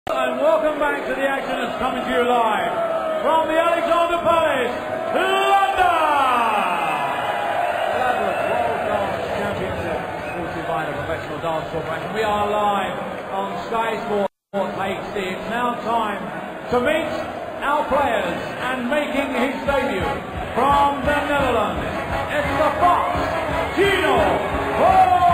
And welcome back to the action that's coming to you live from the Alexander Palace, London! Elaborate World Dance Championship, supported by the Professional Dance Corporation. We are live on Sky Sports HD. It's now time to meet our players, and making his debut from the Netherlands, it's the Fox, Gino Vos!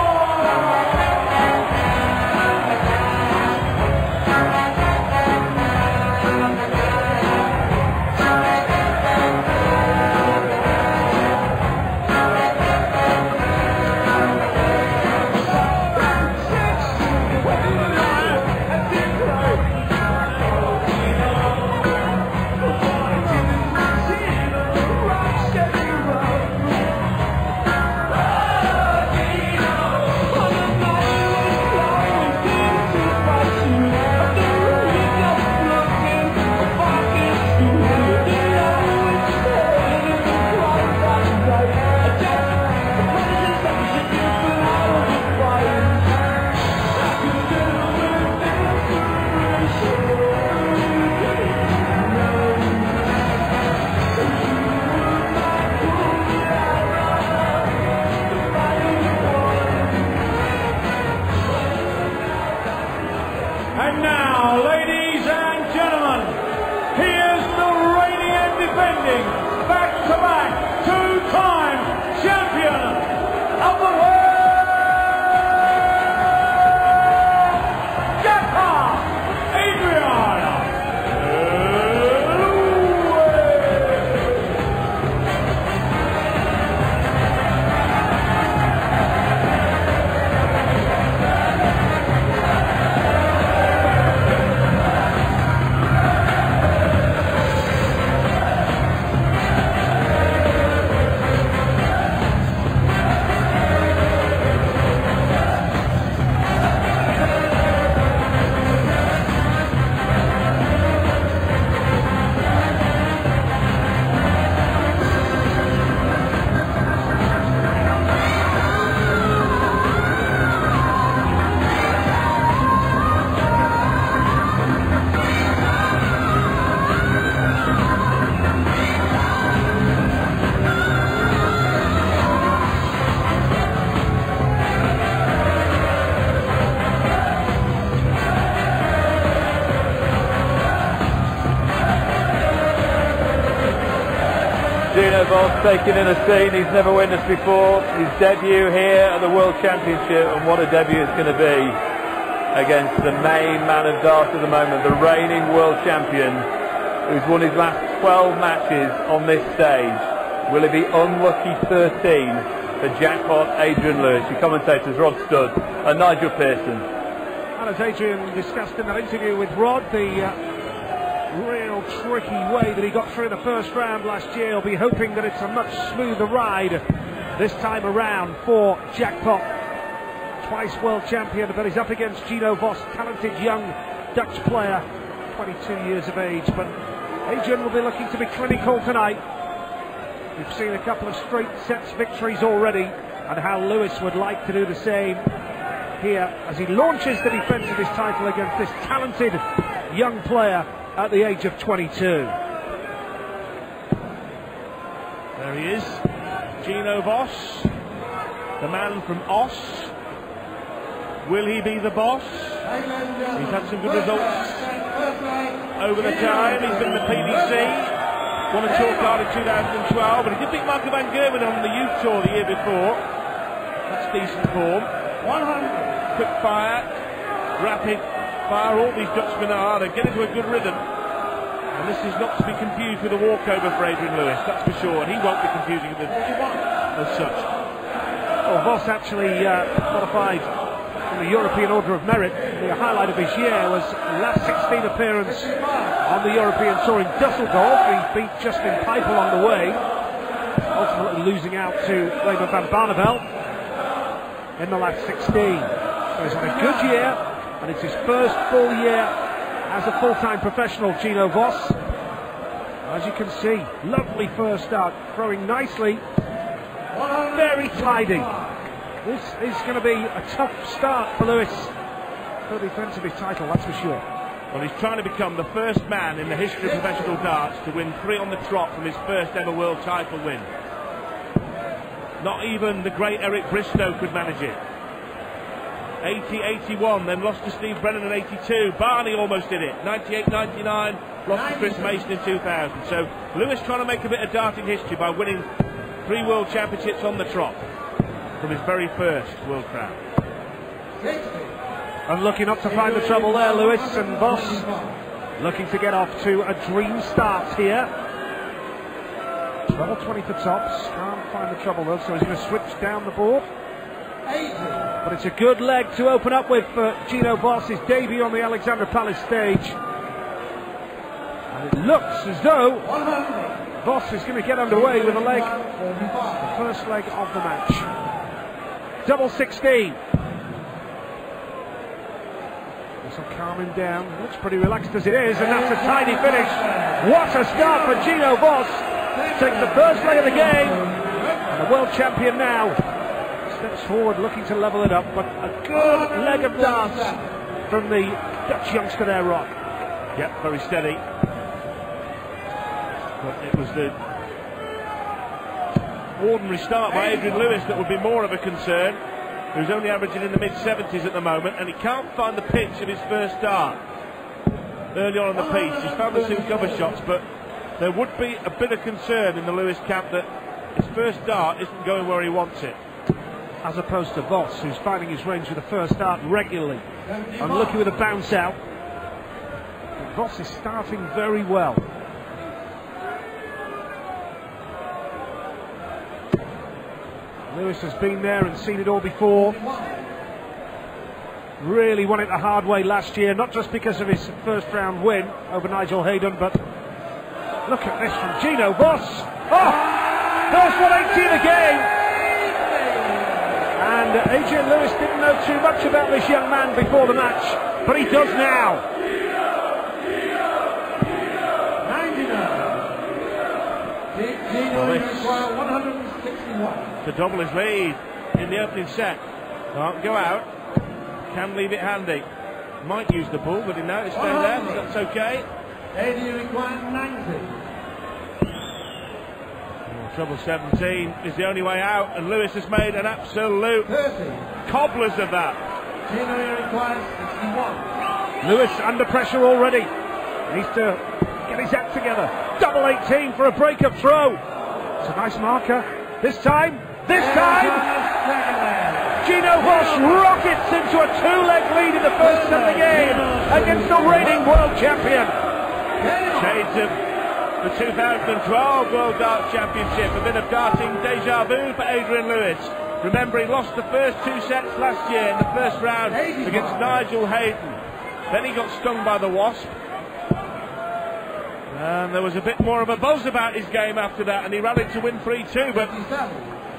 And now, ladies and gentlemen, here's the reigning and defending, back-to-back, two-time champion of the world, Adrian. Gino Vos taking in a scene he's never witnessed before, his debut here at the World Championship, and what a debut it's going to be against the main man of darts at the moment, the reigning world champion, who's won his last 12 matches on this stage. Will it be unlucky 13 for jackpot Adrian Lewis? Your commentators Rod Studd and Nigel Pearson. And as Adrian discussed in that interview with Rod, the real tricky way that he got through the first round last year, he'll be hoping that it's a much smoother ride this time around for jackpot. Twice world champion, but he's up against Gino Vos, talented young Dutch player, 22 years of age. But Adrian will be looking to be clinical tonight. We've seen a couple of straight sets victories already, and how Lewis would like to do the same here as he launches the defence of his title against this talented young player at the age of 22. There he is, Gino Vos, the man from Os. Will he be the boss? He's had some good results over the time. He's been in the PDC, won a tour card in 2012, but he did beat Michael van Gerwen on the youth tour the year before. That's decent form. 100. Quick fire, rapid fire. All these Dutchmen are. They get into a good rhythm. And this is not to be confused with a walkover for Adrian Lewis, that's for sure. And he won't be confusing it as such. Well, Vos actually qualified in the European Order of Merit. The highlight of his year was last 16 appearance on the European Tour in Dusseldorf. He beat Justin Pipe along the way, ultimately losing out to Raymond van Barneveld in the last 16. So he's had a good year, and it's his first full year as a full-time professional, Gino Vos. As you can see, lovely first start, throwing nicely, very tidy. This is going to be a tough start for Lewis for the defence of his title, that's for sure. Well, he's trying to become the first man in the history of professional darts to win 3 on the trot from his first ever world title win. Not even the great Eric Bristow could manage it. 80-81, then lost to Steve Brennan in 82. Barney almost did it. 98-99, lost to Chris Mason in 2000. So Lewis trying to make a bit of darting history by winning 3 world championships on the trot from his very first world crown. Unlucky not to find the trouble there, Lewis, and Vos looking to get off to a dream start here. 12-20 for tops, can't find the trouble though, so he's going to switch down the board. But it's a good leg to open up with for Gino Vos, his debut on the Alexandra Palace stage. And it looks as though Vos is going to get underway with a leg, the first leg of the match. Double 16. So calm him down. Looks pretty relaxed as it is, and that's a tidy finish. What a start for Gino Vos. Takes the first leg of the game, and the world champion now steps forward looking to level it up, but a good leg of darts from the Dutch youngster there, Rod. Yep, very steady. But it was the ordinary start by Adrian Lewis that would be more of a concern, who's only averaging in the mid-70s at the moment, and he can't find the pitch of his first dart early on in the piece. He's found the 2 cover shots, but there would be a bit of concern in the Lewis camp that his first dart isn't going where he wants it. As opposed to Vos, who's finding his range with the first dart regularly. Unlucky with a bounce out. But Vos is starting very well. Lewis has been there and seen it all before. Really won it the hard way last year, not just because of his first round win over Nigel Hayden, but look at this from Gino Vos. Oh! First 180 of the game! And Adrian Lewis didn't know too much about this young man before the match, but he does now. To double his lead in the opening set. Can't go out. Can leave it handy. Might use the ball, but he now it's stay there. That's okay. Trouble 17 is the only way out, and Lewis has made an absolute cobblers of that. Lewis under pressure already. Needs to get his act together. Double 18 for a break-up throw. It's a nice marker. This time, Gino Vos rockets into a 2-leg lead in the first set of the game against the reigning world champion. Shades of the 2012 World Darts Championship, a bit of darting deja vu for Adrian Lewis. Remember, he lost the first 2 sets last year in the first round against Nigel Hayden. Then he got stung by the wasp. And there was a bit more of a buzz about his game after that, and he rallied to win 3-2, but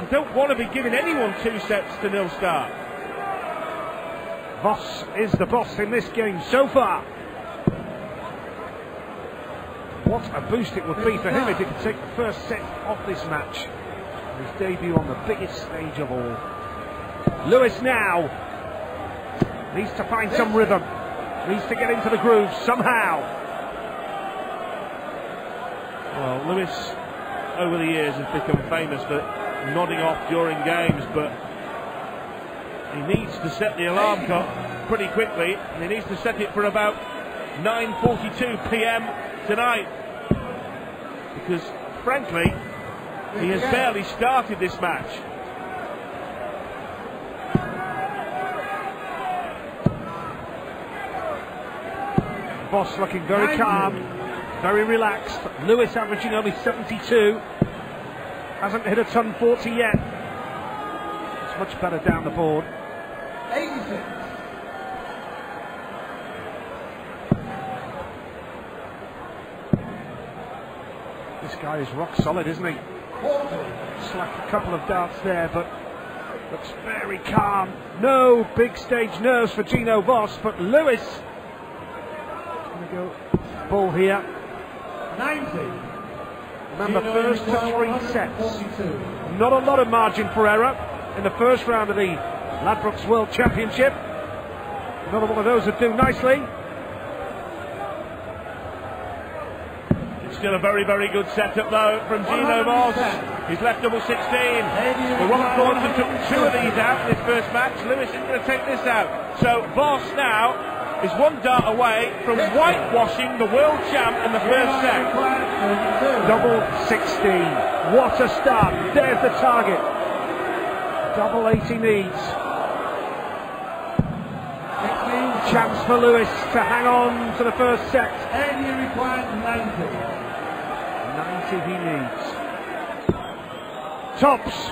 you don't want to be giving anyone 2 sets to nil start. Vos is the boss in this game so far. What a boost it would be for him if he could take the first set of this match. His debut on the biggest stage of all. Lewis now needs to find some rhythm. Needs to get into the groove somehow. Well, Lewis over the years has become famous for nodding off during games, but he needs to set the alarm clock pretty quickly, and he needs to set it for about 9:42 p.m. tonight, because frankly he has barely started this match. Vos looking very calm, very relaxed. Lewis averaging only 72. Hasn't hit a ton 40 yet. It's much better down the board. 86. This guy is rock solid, isn't he? Slacked a couple of darts there, but looks very calm. No big stage nerves for Gino Vos, but Lewis is going to go ball here. 90. Remember, first to 3 sets. Not a lot of margin for error in the first round of the Ladbrokes World Championship. Another one of those would do nicely. Still a very, very good setup though from Gino Vos. He's left double 16. Well, Robert Thornton took 2 of these out in his first match. Lewis isn't going to take this out. So Vos now is 1 dart away from whitewashing the world champ in the first set. Double 16. What a start. There's the target. Double 80 needs. Chance for Lewis to hang on to the first set. And he requires 90. 90 he needs. Tops.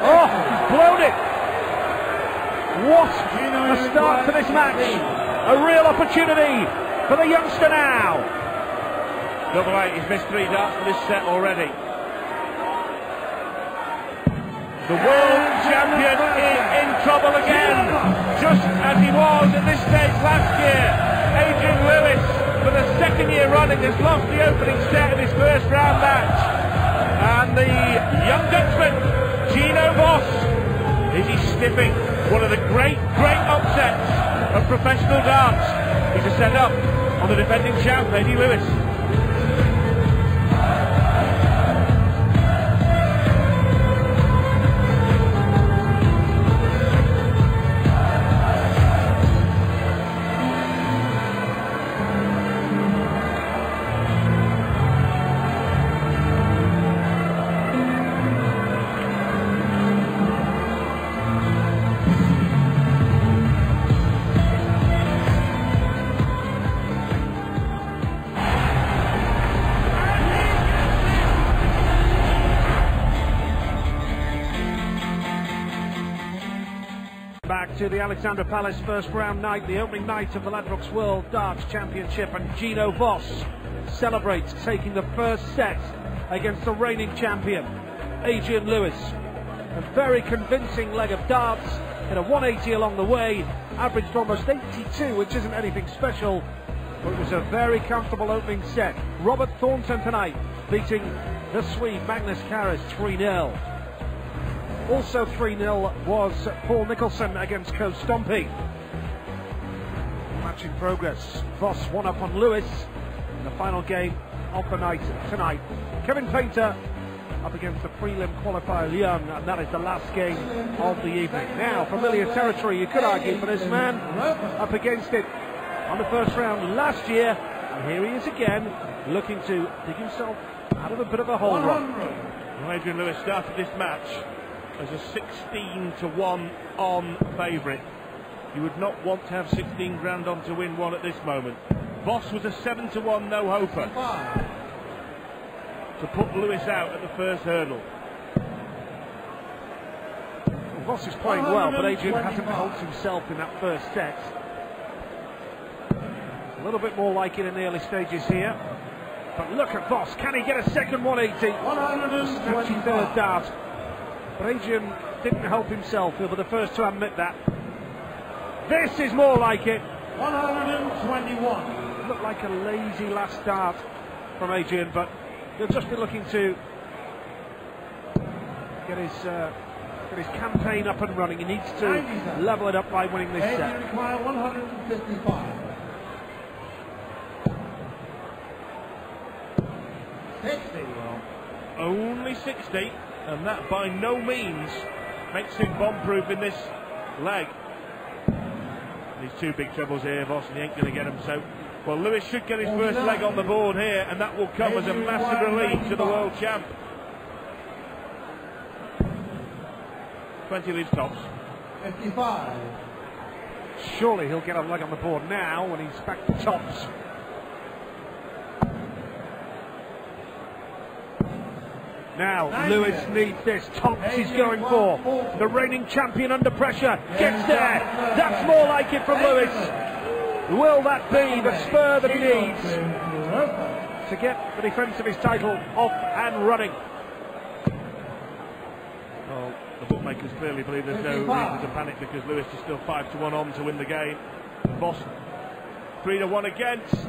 Oh, he's blown it. What a start to this match. A real opportunity for the youngster now. Double 8, he's missed 3 darts in this set already. The world champion is in trouble again, just as he was at this stage last year. Adrian Lewis, for the 2nd year running, has lost the opening set of his first round match. And the young Dutchman, Gino Vos, is he sniffing one of the great upsets of professional darts. He's a set up on the defending champ, Adrian Lewis. Back to the Alexandra Palace first round night, the opening night of the Ladbrokes World Darts Championship, and Gino Vos celebrates taking the first set against the reigning champion, Adrian Lewis. A very convincing leg of darts, hit a 180 along the way, averaged almost 82, which isn't anything special, but it was a very comfortable opening set. Robert Thornton tonight beating the Swede Magnus Carus 3-0. Also 3-0 was Paul Nicholson against Co Stompy. Match in progress. Vos 1 up on Lewis in the final game of the night tonight. Kevin Painter up against the prelim qualifier Young, and that is the last game of the evening. Now, familiar territory, you could argue, for this man, up against it on the first round last year, and here he is again, looking to dig himself out of a bit of a hole run. Well, Adrian Lewis started this match as a 16-1 on favourite. You would not want to have 16 grand on to win one at this moment. Vos was a 7-1 no-hoper to put Lewis out at the first hurdle. Vos is playing well, but Adrian hasn't helped himself in that first set. A little bit more like it in the early stages here. But look at Vos, can he get a second 180? 123rd dart. But Adrian didn't help himself, he'll be the first to admit that. This is more like it. 121. Looked like a lazy last start from Adrian, but he'll just be looking to get his campaign up and running. He needs to level it up by winning this set. Adrian requires 155. 60. Well, only 60. And that by no means makes him bomb-proof in this leg. These 2 big trebles here, Vos, and he ain't going to get them. So, well, Lewis should get his first leg on the board here, and that will come as a massive relief to the world champ. 20 leaves tops. 55. Surely he'll get a leg on the board now when he's back to tops. Now, Lewis needs this. Tops he's going for. The reigning champion under pressure. Gets there. That's more like it from Lewis. Will that be the spur that he needs to get the defence of his title off and running? Well, the bookmakers clearly believe there's no reason to panic because Lewis is still 5-1 on to win the game. Vos 3-1 against.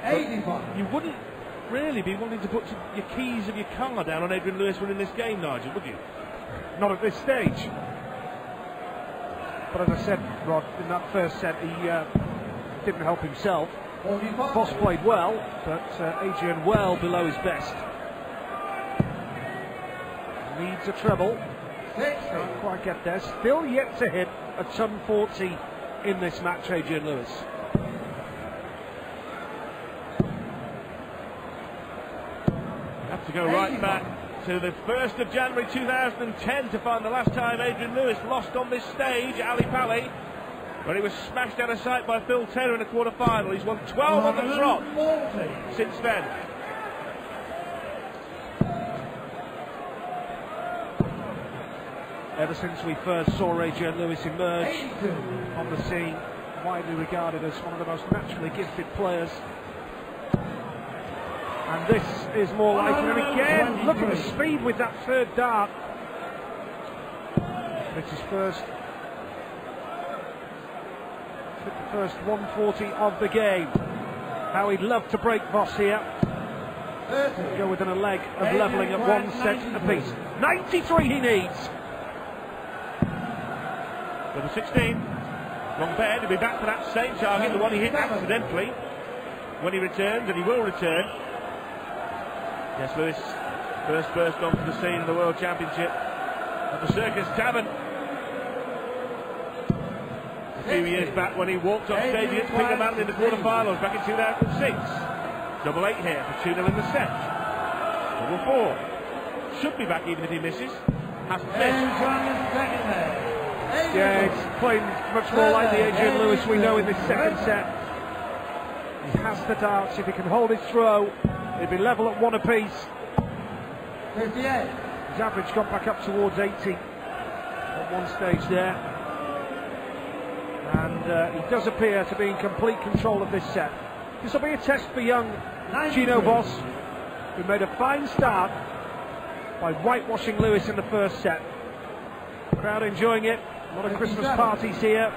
85. You wouldn't really be wanting to put your keys of your car down on Adrian Lewis winning this game, Nigel, would you? Not at this stage. But as I said, Rod, in that first set, he didn't help himself. 45. Vos played well, but Adrian well below his best. Needs a treble. 60. Can't quite get there. Still yet to hit a ton 40 in this match, Adrian Lewis. Have to go right back to the 1st of January 2010 to find the last time Adrian Lewis lost on this stage, Ali Pali, when he was smashed out of sight by Phil Taylor in the quarter-final. He's won 12 on the trot 40. since then. Ever since we first saw Adrian Lewis emerge 82. on the scene, widely regarded as one of the most naturally gifted players. And this is more likely. And again, look at the speed with that third dart. It's his first 140 of the game. How he'd love to break Vos here. 30. Go within a leg of levelling at 1 set apiece. 93 he needs. Number 16, wrong bed. He'll be back for that same target, the one he hit accidentally when he returns, and he will return. Yes, Lewis, first burst onto the scene in the World Championship at the Circus Tavern. A few years back when he walked on stage against Peter Manley in the quarterfinals back in 2006. Double 8 here for 2-0 in the set. Double 4. Should be back even if he misses. Has to miss. Yeah, it's playing much more like the Adrian Lewis we know in this second set. He has the darts. If he can hold his throw, he'll be level at 1 apiece. 58. His average got back up towards 80 at one stage there. And he does appear to be in complete control of this set. This will be a test for young Gino Vos, who made a fine start by whitewashing Lewis in the first set. Crowd enjoying it. A lot of Christmas parties here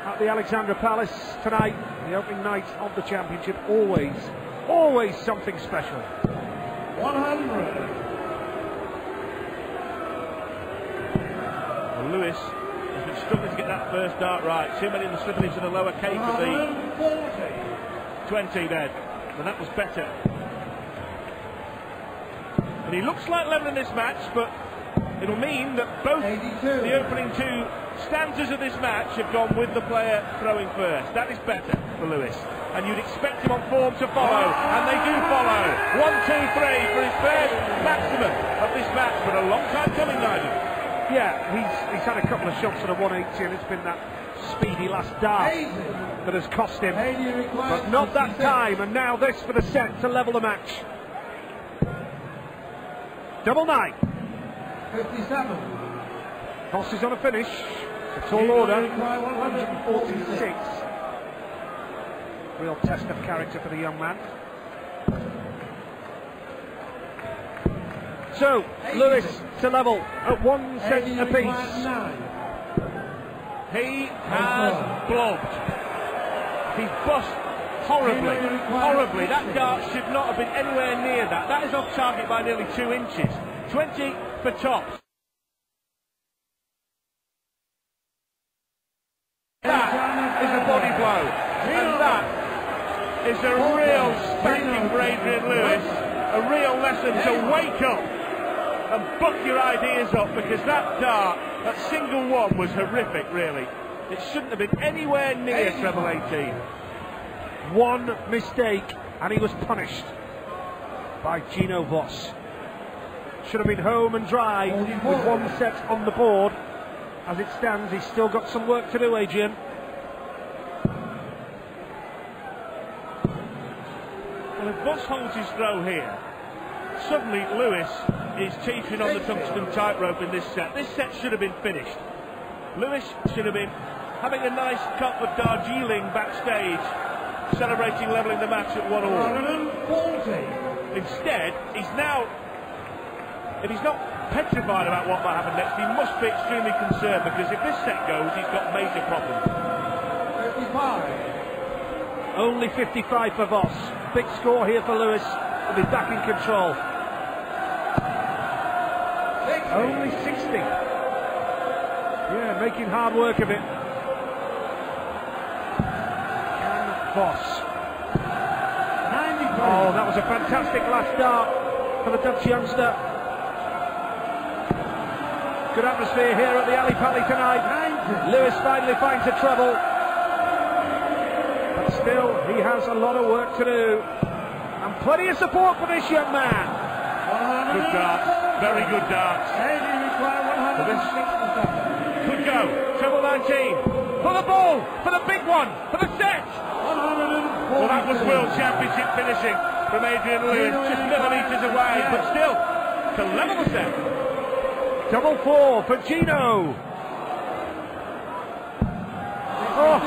at the Alexandra Palace tonight, the opening night of the championship. Always something special. 100. Well, Lewis has been struggling to get that first dart right. Too many in the slipping into the lower cape of the 20 then. And that was better. And he looks like level in this match, but it'll mean that both 82. the opening 2 stanzas of this match have gone with the player throwing first. That is better for Lewis. And you'd expect him on form to follow, and they do follow. 1, 2, 3 for his first maximum of this match, but a long time coming, Nigel. Yeah, he's had a couple of shots at a 180, and it's been that speedy last dart that has cost him. But not that time, and now this for the set to level the match. Double 9. 57. Vos is on a finish. It's a tall order. 146. Real test of character for the young man. So, Lewis to level at 1 set apiece. He has blobbed. He's bust horribly. That dart should not have been anywhere near that. That is off target by nearly 2 inches. 20 for tops. That is a body blow. And that is a real spanking for Adrian Lewis. A real lesson to wake up and buck your ideas up, because that dart at single 1 was horrific, really. It shouldn't have been anywhere near treble 18. One mistake and he was punished by Gino Vos. Should have been home and dry with 1 set on the board. As it stands, he's still got some work to do, Adrian. Well, if Vos holds his throw here, suddenly Lewis is teetering on the tungsten tightrope in this set. This set should have been finished. Lewis should have been having a nice cup of Darjeeling backstage, celebrating levelling the match at 1-1. Instead, he's now, if he's not petrified about what might happen next, he must be extremely concerned, because if this set goes, he's got major problems. 55. Only 55 for Vos. Big score here for Lewis. He'll be back in control. Only 60. Yeah, making hard work of it. Can Vos. Oh, that was a fantastic last start for the Dutch youngster. Good atmosphere here at the Ali Pali tonight. Lewis finally finds a treble. But still, he has a lot of work to do. And plenty of support for this young man. Good darts, very good darts. Could go, treble 19. For the ball, for the big one, for the set. Well, that was World Championship finishing from Adrian Lewis, just millimetres away, but still, to level the set. Double 4 for Gino. Oh.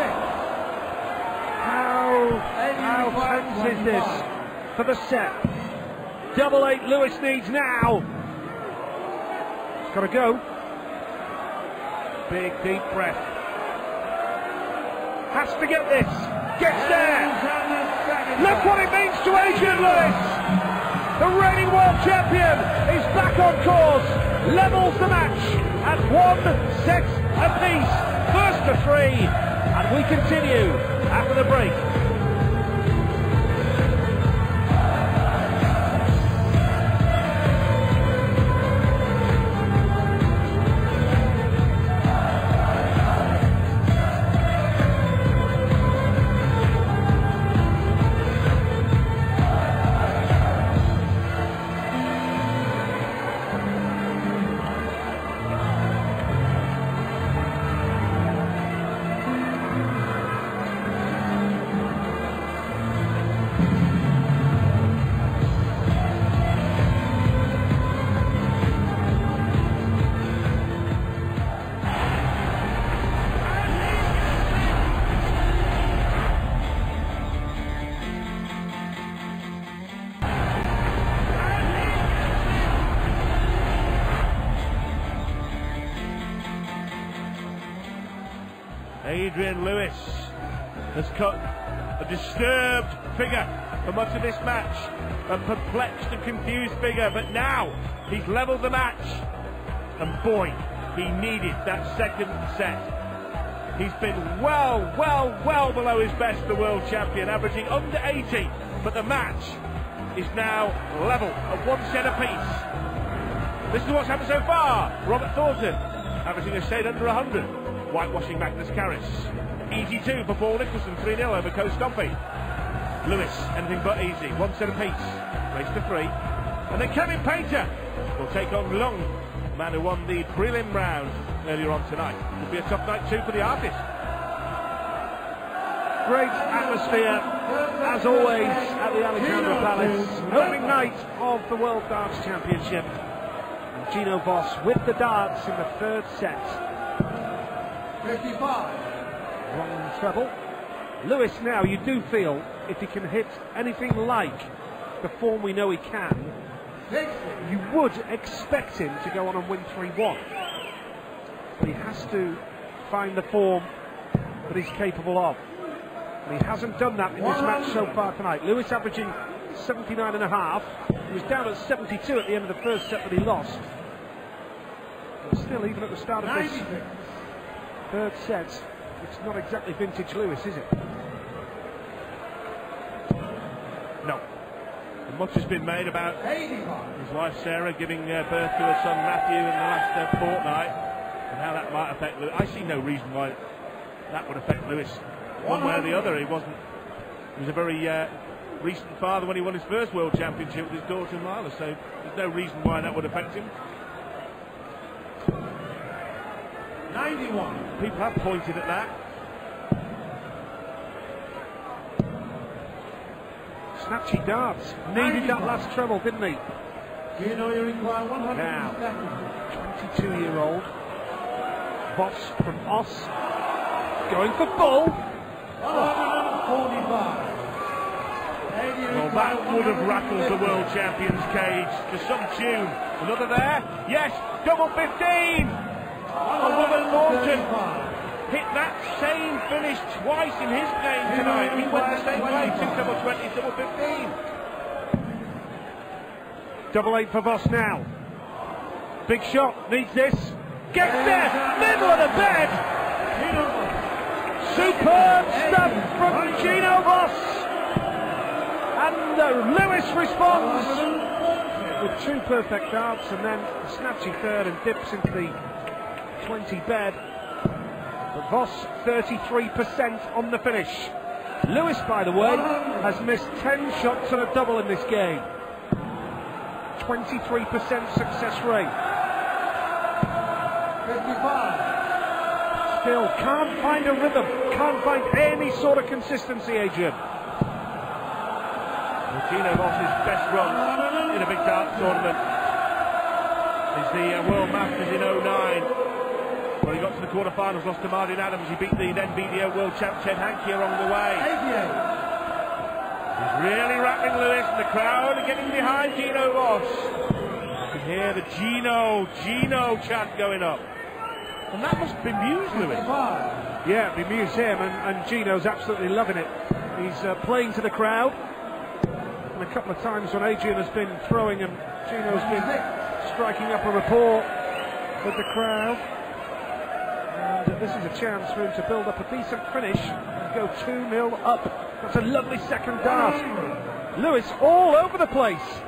How tense is this for the set? Double 8 Lewis needs now. It's got to go. Big deep breath. Has to get this. Gets there. Look what it means to Adrian Lewis. The reigning world champion is back on course. Levels the match at 1 set apiece. First to 3. And we continue after the break. Adrian Lewis has cut a disturbed figure for much of this match, a perplexed and confused figure, but now he's levelled the match, and boy, he needed that second set. He's been well below his best, the world champion, averaging under 80, but the match is now level at 1 set apiece. This is what's happened so far. Robert Thornton averaging a shade under 100. Whitewashing Magnus Carris. Easy 2 for Paul Nicholson, 3-0 over Coe Stompy. Lewis, anything but easy, 1 set apiece. Race to 3. And then Kevin Painter will take on Long, the man who won the prelim round earlier on tonight. Will be a tough night too for the artist. Great atmosphere, as always, at the Alexandra Palace. Opening night of the World Darts Championship. And Gino Vos with the darts in the third set. 55. Wrong treble. Lewis now, you do feel, if he can hit anything like the form we know he can, you would expect him to go on and win 3-1. But he has to find the form that he's capable of. And he hasn't done that in this match so far tonight. Lewis averaging 79.5. He was down at 72 at the end of the first set that he lost. But still, even at the start of this third set, it's not exactly vintage Lewis, is it? No. And much has been made about his wife Sarah giving birth to her son Matthew in the last fortnight, and how that might affect Lewis. I see no reason why that would affect Lewis one way or the other. He was a very recent father when he won his first World Championship with his daughter Marla, so there's no reason why that would affect him. 91. People have pointed at that. Snatchy darts. Needed that last treble, didn't he? You know you require 100 Now, seconds. 22-year-old Vos from Os going for full. 145. Well, that would have rattled the world champion's cage to some tune. Another there. Yes, double 15. Oh, Robert Thornton hit that same finish twice in his game tonight. He went the same way, 2 double 20, double 15. Double 8 for Vos now. Big shot, needs this. Gets there, middle of the bed. Superb stuff from Gino Vos. And Lewis responds with 2 perfect darts and then a snatchy third and dips into the 20 bed. But Vos 33% on the finish. Lewis, by the way, has missed 10 shots and a double in this game. 23% success rate. 55. Still can't find a rhythm, can't find any sort of consistency, Adrian. Gino Vos's best run in a big darts tournament is the World Masters in 09. Well, he got to the quarterfinals, lost to Martin Adams. He beat the then BDO World Champ Chen Hankey along the way. He's really rattling Lewis, and the crowd are getting behind Gino Vos. You can hear the Gino chant going up. And that must bemuse Lewis. Yeah, bemuse him, and Gino's absolutely loving it. He's playing to the crowd. And a couple of times when Adrian has been throwing and Gino's been striking up a rapport with the crowd. And this is a chance for him to build up a decent finish and go 2-0 up. That's a lovely second dart. Lewis all over the place.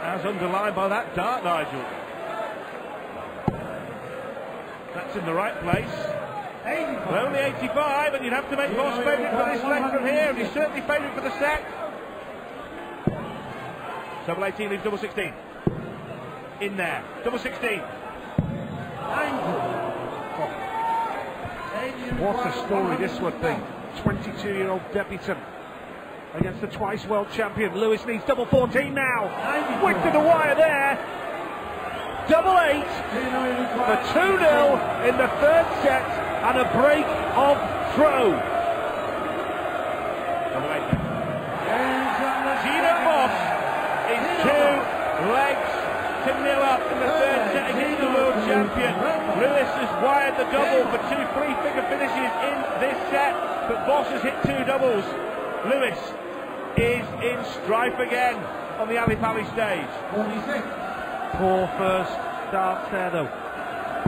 As underlined by that dart, Nigel. That's in the right place. But only 85, and you'd have to make Vos favourite for this leg from here, and he's certainly favourite for the set. Double 18 leaves double 16. In there. Double 16. What a story this would be. 22-year-old debutant against the twice world champion. Lewis needs double 14 now. Quick to the wire there. Double 8 for 2-0 in the third set and a break of throw. Double 8. Gino Vos is 2 legs to 0 up in the third set against the world champion. Lewis has wired the double for 2 3-figure finishes in this set, but Vos has hit 2 doubles. Lewis is in strife again on the Ali Pali stage. 46. Poor first darts there though.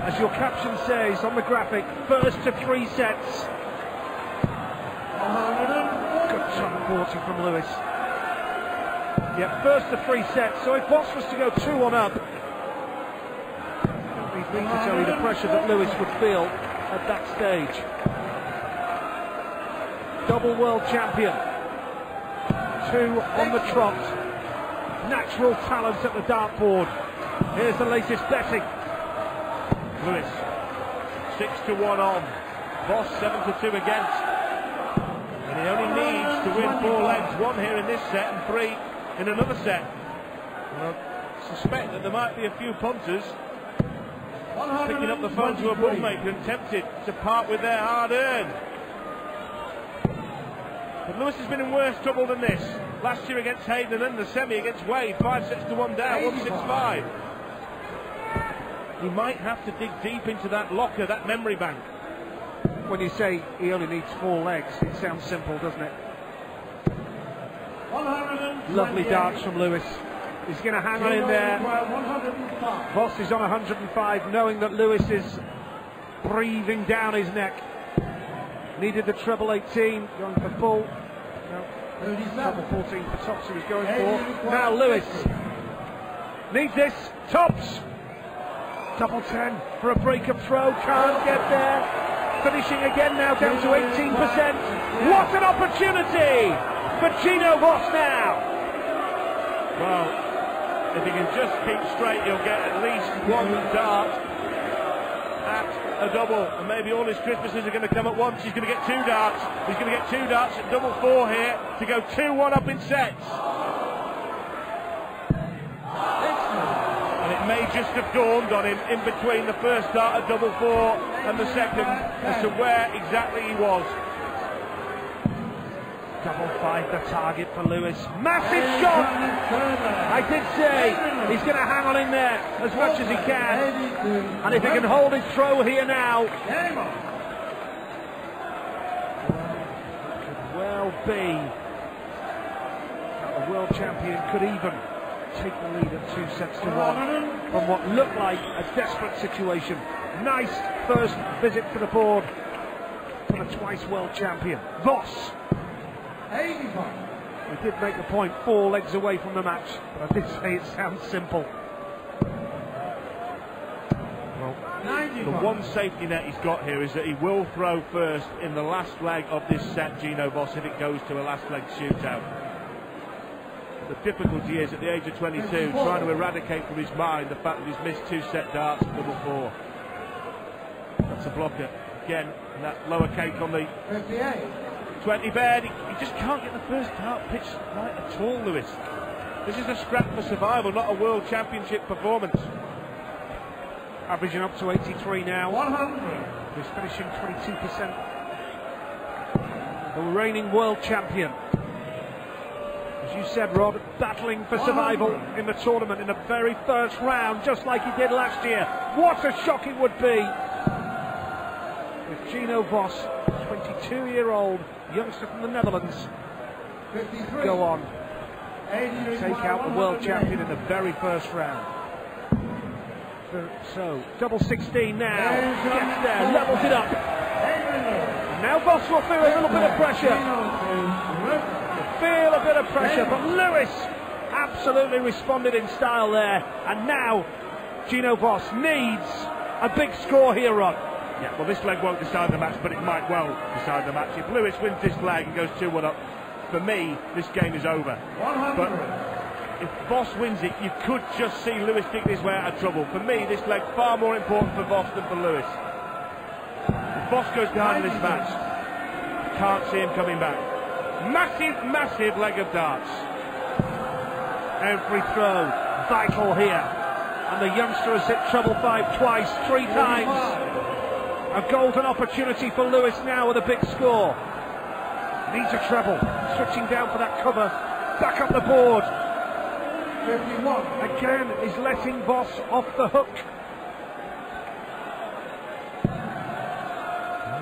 As your caption says on the graphic, first to 3 sets. Good top 40 from Lewis. Yeah, first to 3 sets. So if Vos was to go 2-1 up, don't need me to tell you the pressure that Lewis would feel at that stage. Double world champion. 2 on the trot. Natural talent at the dartboard. Here's the latest betting. Lewis 6-1 on. Vos 7-2 against. And he only needs to win 4 legs, 1 here in this set and 3 in another set. And I suspect that there might be a few punters picking up the phone to a bookmaker and tempted to part with their hard-earned. But Lewis has been in worse trouble than this. Last year against Hayden and then the semi against Wade, 5-1 down, 1-6-5. He might have to dig deep into that locker, that memory bank. When you say he only needs 4 legs, it sounds simple, doesn't it? Lovely darts from Lewis. He's going to hang on in there. Vos is on 105, knowing that Lewis is breathing down his neck. Needed the treble 18, going for full. No, treble 14 for tops he was going for. Now Lewis needs this. Tops. Double 10 for a break-up throw. Can't get there. Finishing again now, down to 18%. What an opportunity for Gino Vos now. Well, if he can just keep straight, he'll get at least 1 dart at a double, and maybe all his Christmases are going to come at once. He's going to get 2 darts. He's going to get 2 darts at double 4 here to go 2-1 up in sets. And it may just have dawned on him in between the first dart at double 4 and the second as to where exactly he was. Double 5 the target for Lewis. Massive shot! I did say he's going to hang on in there as much as he can. And if he can hold his throw here now, could well be that the world champion could even take the lead at 2-1 from what looked like a desperate situation. Nice first visit to the board for the twice world champion. Vos. 85. We did make the point 4 legs away from the match, but I did say it sounds simple. Well, the one safety net he's got here is that he will throw first in the last leg of this set, Gino Vos, if it goes to a last leg shootout. The difficulty is, at the age of 22, trying to eradicate from his mind the fact that he's missed 2 set darts at double 4. That's a blocker. Again, that lower cake on the 58. 20 bed. He just can't get the first dart pitch right at all, Lewis. This is a scrap for survival, not a world championship performance. Averaging up to 83 now. 100. He's finishing 22%. The reigning world champion. As you said, Rod, battling for survival in the tournament in the very first round, just like he did last year. What a shock it would be if Gino Vos, 22-year-old youngster from the Netherlands, 53. go on, take out the world champion in the very first round. So, double 16 now, gets there, levels it up. Now Vos will feel a little bit of pressure. Feel a bit of pressure, but Lewis absolutely responded in style there. And now Gino Vos needs a big score here, Rod. Yeah, well, this leg won't decide the match, but it might well decide the match. If Lewis wins this leg and goes 2-1 up, for me, this game is over. 100. But if Vos wins it, you could just see Lewis dig his way out of trouble. For me, this leg far more important for Vos than for Lewis. If Vos goes down in this match, I can't see him coming back. Massive, massive leg of darts. Every throw vital here, and the youngster has hit treble 5 twice, 3 times. A golden opportunity for Lewis now with a big score. Needs a treble, switching down for that cover, back up the board. 51. Again, is letting Vos off the hook.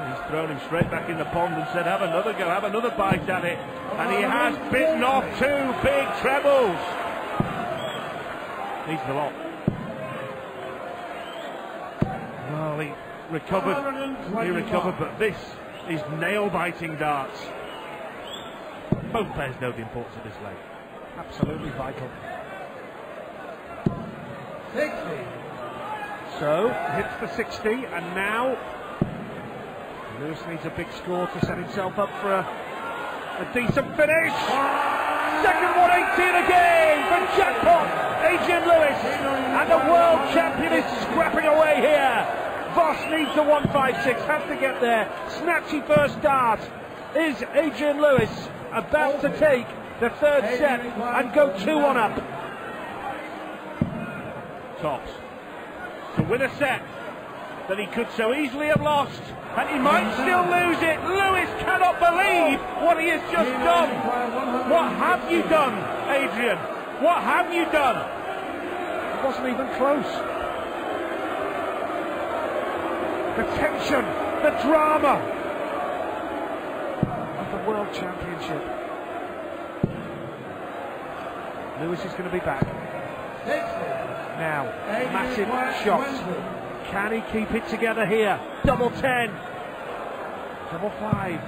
He's thrown him straight back in the pond and said, have another go, have another bite at it. And he has bitten off 2 big trebles. Needs the lot. Well, he recovered, but this is nail-biting darts. Both players know the importance of this leg. Absolutely vital. 60. So, hits the 60, and now Lewis needs a big score to set himself up for a decent finish. Second 180 in a game for jackpot, Adrian Lewis, and the world champion is scrapping away here. Vos needs a 156, has to get there. Snatchy first dart. Is Adrian Lewis about to take the third set and go 2-1 up? Tops. To win a set that he could so easily have lost, and he might still lose it. Lewis cannot believe what he has just done. What have you done, Adrian? What have you done? It wasn't even close. The tension, the drama of the World Championship. Lewis is going to be back. Now, massive shots. Can he keep it together here? Double 10. Double 5.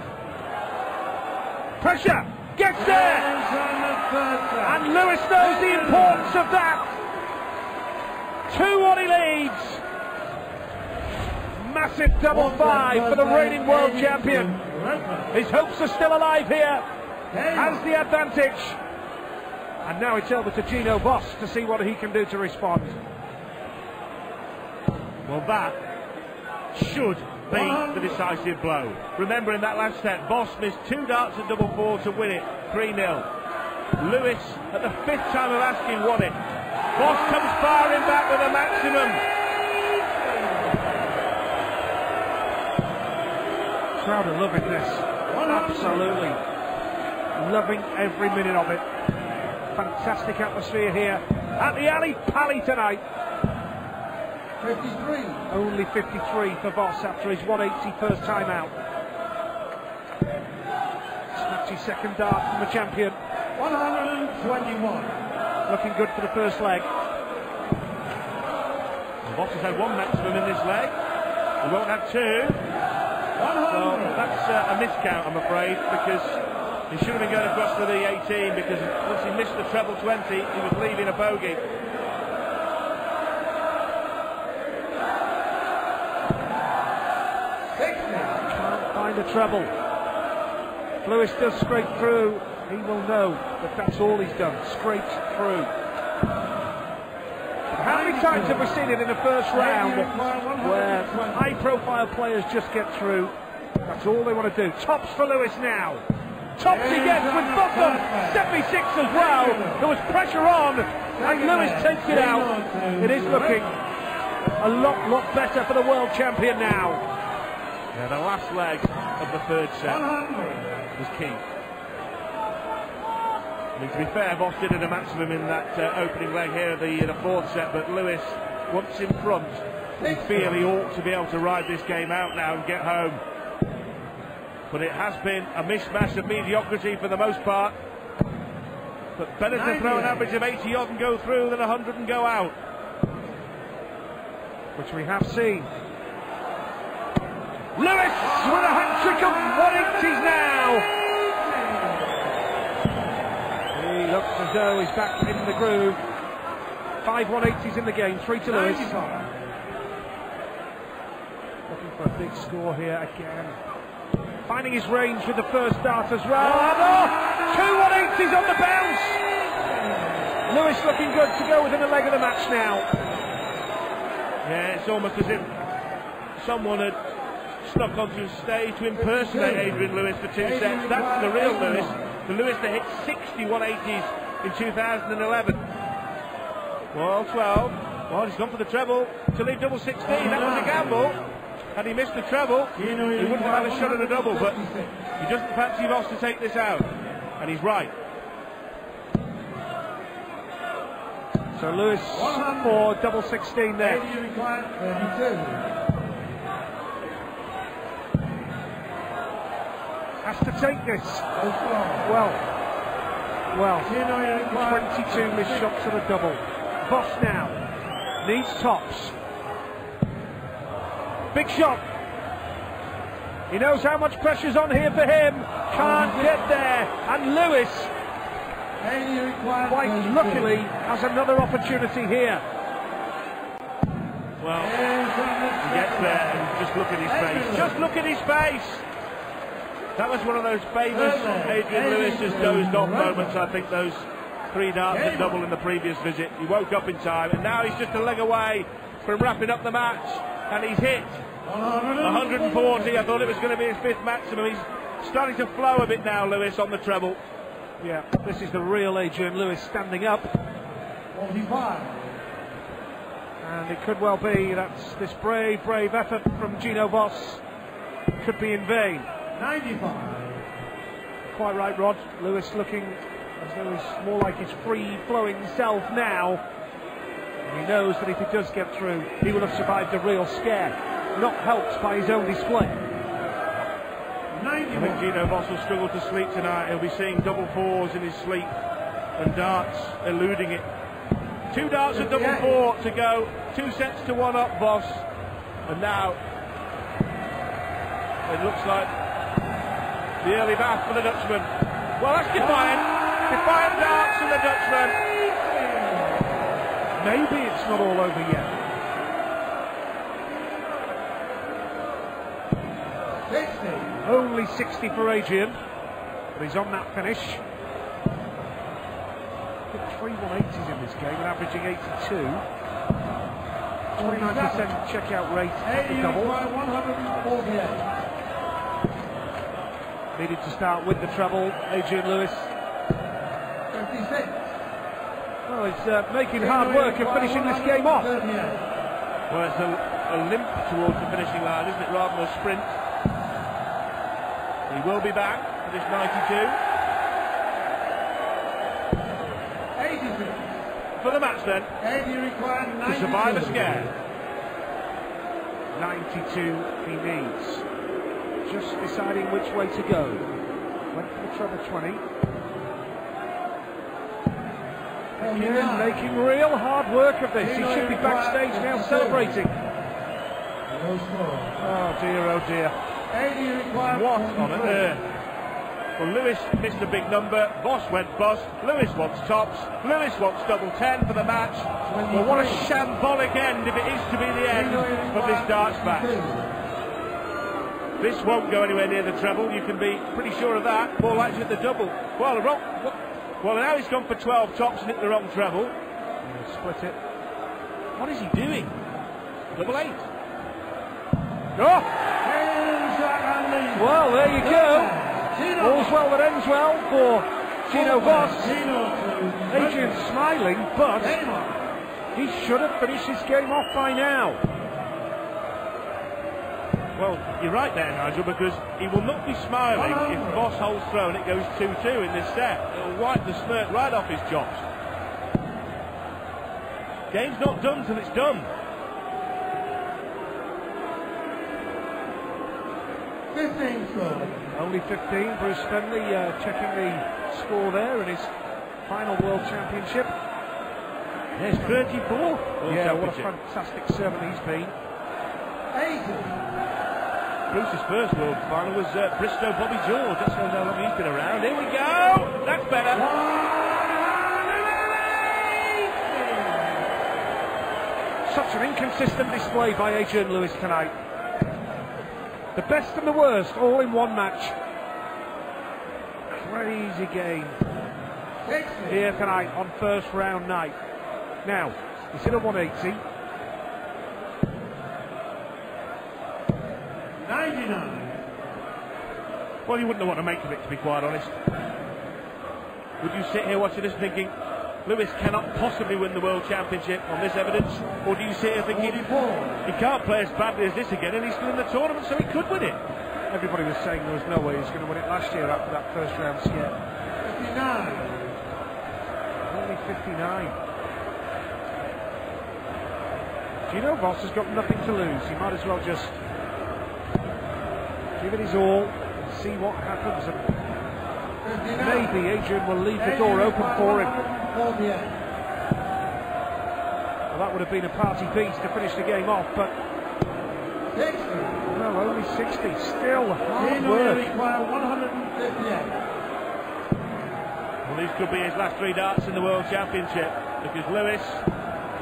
Pressure! Gets there! And Lewis knows the importance of that. 2-1 he leads. Massive double 5 for the reigning world champion. His hopes are still alive here. Has the advantage. And now it's over to Gino Vos to see what he can do to respond. Well, that should be the decisive blow. Remember, in that last set, Vos missed 2 darts at double 4 to win it, 3-0. Lewis, at the 5th time of asking, won it. Vos comes firing back with a maximum. Crowd are loving this. Absolutely. Loving every minute of it. Fantastic atmosphere here at the Ali Pally tonight. 53. Only 53 for Vos after his 180 first time out. Snatchy second dart from the champion. 121. looking good for the first leg. Vos has had one maximum in this leg. He won't have two. Well, that's a miscount, I'm afraid, because he should have been going across to the 18, because once he missed the treble 20, he was leaving a bogey. Can't find a treble. Lewis does scrape through. He will know that that's all he's done, scraped through. How many times have we seen it in the first round where high-profile players just get through? That's all they want to do. Tops for Lewis now. Tops he gets with bottom 76 as well. There was pressure on, and Lewis takes it out. It is looking a lot better for the world champion now. Yeah, the last leg of the third set was key. I mean, to be fair, Vos did a maximum in that opening leg here, the fourth set, but Lewis, once in front, we feel he ought to be able to ride this game out now and get home. But it has been a mismatch of mediocrity for the most part. But better to throw an average of 80 odd and go through than 100 and go out. Which we have seen. Lewis with a hat-trick of 180s now. He looks as though he's back in the groove. 5 180s in the game, 3 to Lewis. Looking for a big score here again. Finding his range with the first dart as well. And 2 180s on the bounce. Lewis looking good to go within a leg of the match now. Yeah, it's almost as if someone had snuck onto the stage to impersonate Adrian Lewis for 2 sets. That's the real Lewis. The Lewis that hit 60 180s in 2011. Well, 12. Well, he's gone for the treble to leave double 16. That was a gamble. Had he missed the treble, he wouldn't have had a shot at a double, but he doesn't fancy Vos to take this out. And he's right. So Lewis for double 16 there. Has to take this. Well, 22 missed shots at a double. Vos now needs tops. Big shot. He knows how much pressure's on here for him. Can't get there. And Lewis, quite luckily, has another opportunity here. Well, he gets there and just look at his face. Just look at his face. That was one of those famous Adrian Lewis has dozed off moments. I think those 3 darts at double in the previous visit. He woke up in time, and now he's just a leg away from wrapping up the match. And he's hit 140. I thought it was going to be his 5th maximum. He's starting to flow a bit now, Lewis, on the treble. Yeah, this is the real Adrian Lewis standing up. 45. And it could well be that this brave effort from Gino Vos could be in vain. 95. Quite right, Rod. Lewis looking as though he's more like his free-flowing self now. And he knows that if he does get through, he will have survived a real scare, not helped by his own display. I think Gino Vos will struggle to sleep tonight. He'll be seeing double 4s in his sleep and darts eluding it. 2 darts at double 4 to go, 2 sets to 1 up, Vos. And now it looks like the early bath for the Dutchman. Well, that's defiant. Defiant darts from the Dutchman. Maybe it's not all over yet. 60. Only 60 for Adrian, but he's on that finish. 3 180s in this game and averaging 82. 29% checkout rate at the double. 148. Needed to start with the treble, Adrian Lewis. 56. Well, he's making hard work of finishing this game off. Well, it's a limp towards the finishing line, isn't it, rather than a sprint. He will be back for this 92. 82. For the match then, to survive a scare. 92 he needs. Just deciding which way to go. Went for the treble 20. making real hard work of this. He should be backstage now celebrating. Oh dear. What on earth? Well, Lewis missed a big number. Vos went bust. Lewis wants tops. Lewis wants double 10 for the match. Well, what a shambolic end if it is to be the end of this darts match. This won't go anywhere near the treble. You can be pretty sure of that. More likely at the double. Well, now he's gone for 12 tops and hit the wrong treble. Split it. What is he doing? Double 8. Oh! Well, there you go. All's well that ends well for Gino Vos. Adrian smiling, but he should have finished his game off by now. Well, you're right there, Nigel, because he will not be smiling if Vos holds throw and it goes 2-2 in this set. It'll wipe the smirk right off his chops. Game's not done till it's done. 15 score. Only 15. Bruce Stanley checking the score there in his final World Championship. There's 34. Yeah, what a fantastic servant he's been. 80. Bruce's first World final was Bristow Bobby George. That's how long he's been around. Here we go. That's better. Such an inconsistent display by Adrian Lewis tonight. The best and the worst, all in one match. Crazy game here tonight on first round night. Now, he's hit a 180. 99. Well, you wouldn't know what to make of it, to be quite honest. Would you sit here watching this thinking, Lewis cannot possibly win the World Championship on this evidence? Or do you sit here thinking, he can't play as badly as this again and he's still in the tournament, so he could win it? Everybody was saying there was no way he was going to win it last year after that first round scare. 59. Only 59. Gino Vos has got nothing to lose. He might as well just give it his all and see what happens. And maybe Adrian will leave the door open for him. Well, that would have been a party piece to finish the game off, but 60. no, only 60. Still hard work. 158. Well, these could be his last 3 darts in the World Championship, because Lewis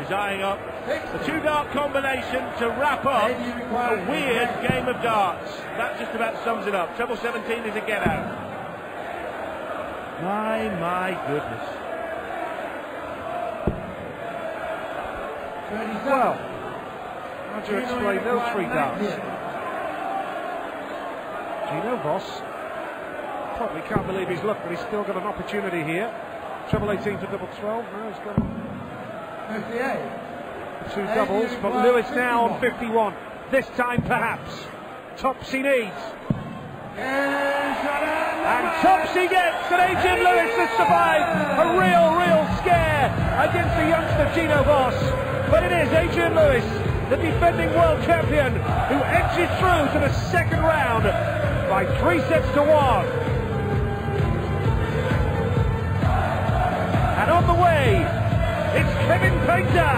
is eyeing up a 2-dart combination to wrap up a weird game of darts. That just about sums it up. Treble 17 is a get-out. My goodness. Well, how do you explain those 3 darts? Gino Vos probably can't believe his luck, but he's still got an opportunity here. Treble 18 to double 12. Now he's got 2 doubles, but Lewis now on 51. This time, perhaps. Tops he needs. And tops he gets, and Adrian Lewis has survived a real scare against the youngster Gino Vos. But it is Adrian Lewis, the defending world champion, who edges through to the second round by 3 sets to 1. And on the way, it's Kevin Painter.